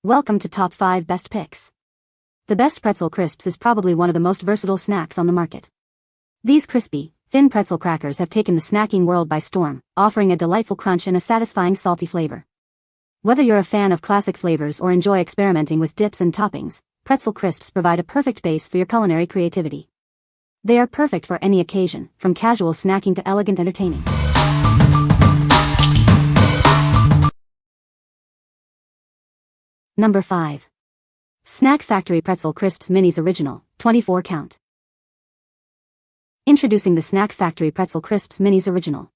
Welcome to Top 5 Best Picks. The best Pretzel Crisps is probably one of the most versatile snacks on the market. These crispy, thin pretzel crackers have taken the snacking world by storm, offering a delightful crunch and a satisfying salty flavor. Whether you're a fan of classic flavors or enjoy experimenting with dips and toppings, Pretzel Crisps provide a perfect base for your culinary creativity. They are perfect for any occasion, from casual snacking to elegant entertaining. Number 5. Snack Factory Pretzel Crisps Minis Original, 24 count. Introducing the Snack Factory Pretzel Crisps Minis Original.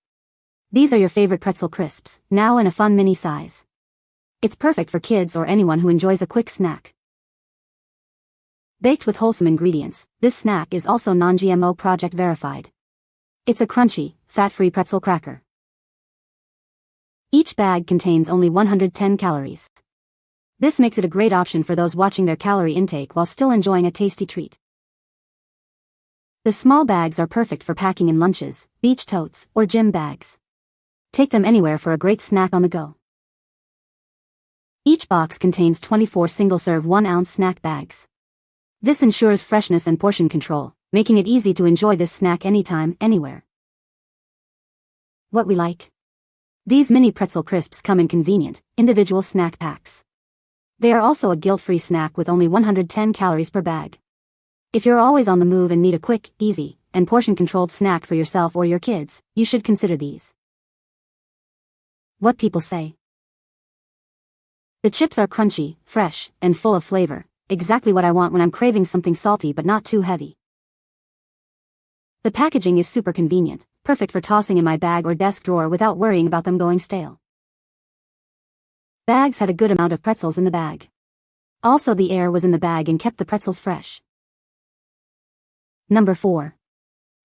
These are your favorite pretzel crisps, now in a fun mini size. It's perfect for kids or anyone who enjoys a quick snack. Baked with wholesome ingredients, this snack is also non-GMO project verified. It's a crunchy, fat-free pretzel cracker. Each bag contains only 110 calories. This makes it a great option for those watching their calorie intake while still enjoying a tasty treat. The small bags are perfect for packing in lunches, beach totes, or gym bags. Take them anywhere for a great snack on the go. Each box contains 24 single-serve 1-ounce snack bags. This ensures freshness and portion control, making it easy to enjoy this snack anytime, anywhere. What we like. These mini pretzel crisps come in convenient, individual snack packs. They are also a guilt-free snack with only 110 calories per bag. If you're always on the move and need a quick, easy, and portion-controlled snack for yourself or your kids, you should consider these. What people say. The chips are crunchy, fresh, and full of flavor, exactly what I want when I'm craving something salty but not too heavy. The packaging is super convenient, perfect for tossing in my bag or desk drawer without worrying about them going stale. Bags had a good amount of pretzels in the bag. Also, the air was in the bag and kept the pretzels fresh. Number 4.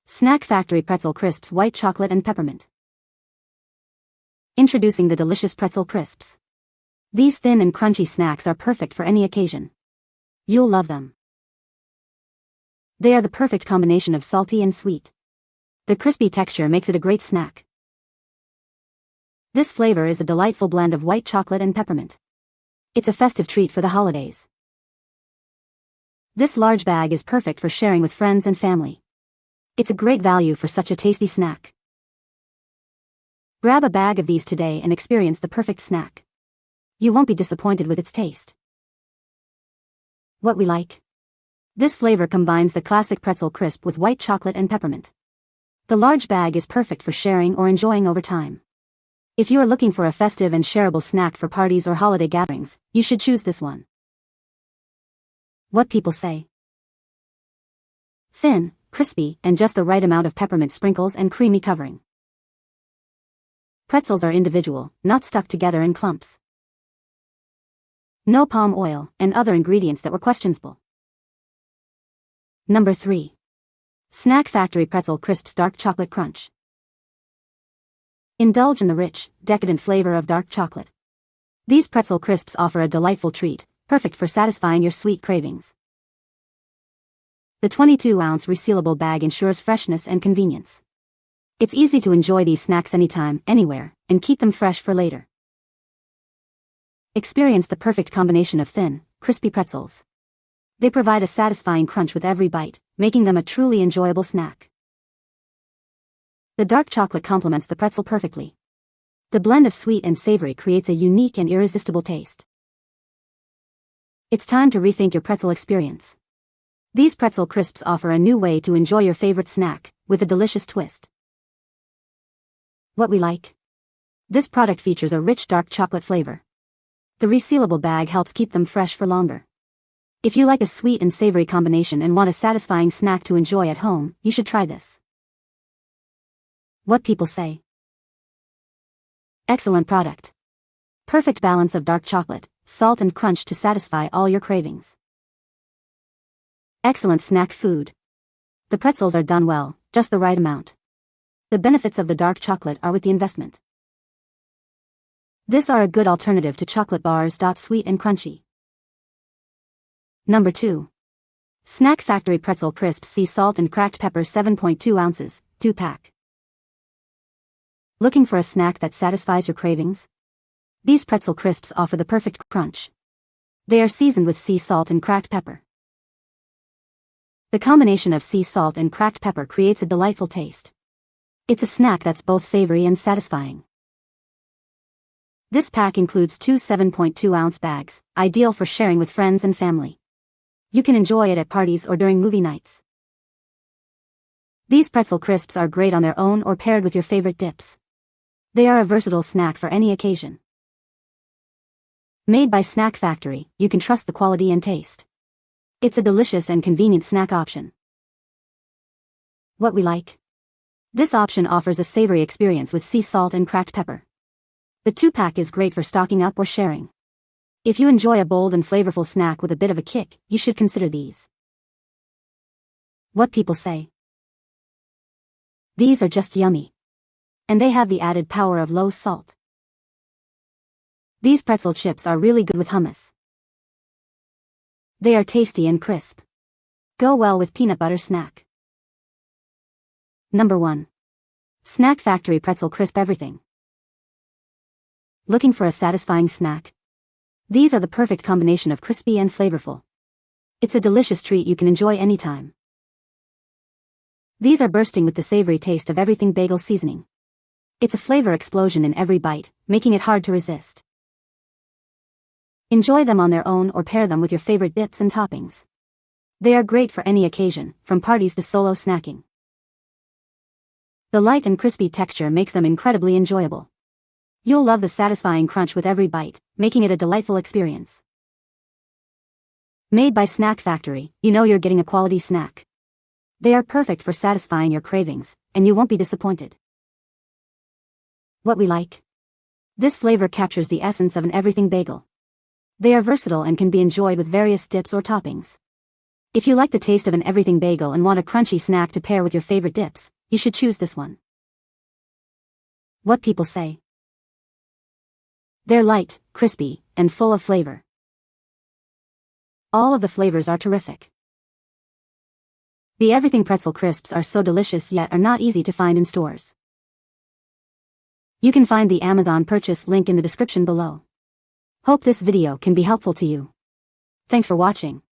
Snack Factory Pretzel Crisps White Chocolate and Peppermint. Introducing the delicious Pretzel Crisps. These thin and crunchy snacks are perfect for any occasion. You'll love them. They are the perfect combination of salty and sweet. The crispy texture makes it a great snack. This flavor is a delightful blend of white chocolate and peppermint. It's a festive treat for the holidays. This large bag is perfect for sharing with friends and family. It's a great value for such a tasty snack. Grab a bag of these today and experience the perfect snack. You won't be disappointed with its taste. What we like. This flavor combines the classic pretzel crisp with white chocolate and peppermint. The large bag is perfect for sharing or enjoying over time. If you are looking for a festive and shareable snack for parties or holiday gatherings, you should choose this one. What people say. Thin, crispy, and just the right amount of peppermint sprinkles and creamy covering. Pretzels are individual, not stuck together in clumps. No palm oil and other ingredients that were questionable. Number 3. Snack Factory Pretzel Crisps Dark Chocolate Crunch. Indulge in the rich, decadent flavor of dark chocolate. These pretzel crisps offer a delightful treat, perfect for satisfying your sweet cravings. The 22-ounce resealable bag ensures freshness and convenience. It's easy to enjoy these snacks anytime, anywhere, and keep them fresh for later. Experience the perfect combination of thin, crispy pretzels. They provide a satisfying crunch with every bite, making them a truly enjoyable snack. The dark chocolate complements the pretzel perfectly. The blend of sweet and savory creates a unique and irresistible taste. It's time to rethink your pretzel experience. These pretzel crisps offer a new way to enjoy your favorite snack, with a delicious twist. What we like. This product features a rich dark chocolate flavor. The resealable bag helps keep them fresh for longer. If you like a sweet and savory combination and want a satisfying snack to enjoy at home, you should try this. What people say. Excellent product. Perfect balance of dark chocolate, salt and crunch to satisfy all your cravings. Excellent snack food. The pretzels are done well, just the right amount. The benefits of the dark chocolate are with the investment. These are a good alternative to chocolate bars. Sweet and crunchy. Number 2. Snack Factory Pretzel Crisps Sea Salt and Cracked Pepper 7.2 ounces, 2-pack. Looking for a snack that satisfies your cravings? These pretzel crisps offer the perfect crunch. They are seasoned with sea salt and cracked pepper. The combination of sea salt and cracked pepper creates a delightful taste. It's a snack that's both savory and satisfying. This pack includes two 7.2-ounce bags, ideal for sharing with friends and family. You can enjoy it at parties or during movie nights. These pretzel crisps are great on their own or paired with your favorite dips. They are a versatile snack for any occasion. Made by Snack Factory, you can trust the quality and taste. It's a delicious and convenient snack option. What we like. This option offers a savory experience with sea salt and cracked pepper. The 2-pack is great for stocking up or sharing. If you enjoy a bold and flavorful snack with a bit of a kick, you should consider these. What people say. These are just yummy. And they have the added power of low salt. These pretzel chips are really good with hummus. They are tasty and crisp. Go well with peanut butter snack. Number 1. Snack Factory Pretzel Crisp Everything. Looking for a satisfying snack? These are the perfect combination of crispy and flavorful. It's a delicious treat you can enjoy anytime. These are bursting with the savory taste of everything bagel seasoning. It's a flavor explosion in every bite, making it hard to resist. Enjoy them on their own or pair them with your favorite dips and toppings. They are great for any occasion, from parties to solo snacking. The light and crispy texture makes them incredibly enjoyable. You'll love the satisfying crunch with every bite, making it a delightful experience. Made by Snack Factory, you know you're getting a quality snack. They are perfect for satisfying your cravings, and you won't be disappointed. What we like. This flavor captures the essence of an everything bagel. They are versatile and can be enjoyed with various dips or toppings. If you like the taste of an everything bagel and want a crunchy snack to pair with your favorite dips, you should choose this one. What people say. They're light, crispy, and full of flavor. All of the flavors are terrific. The everything pretzel crisps are so delicious yet are not easy to find in stores. You can find the Amazon purchase link in the description below. Hope this video can be helpful to you. Thanks for watching.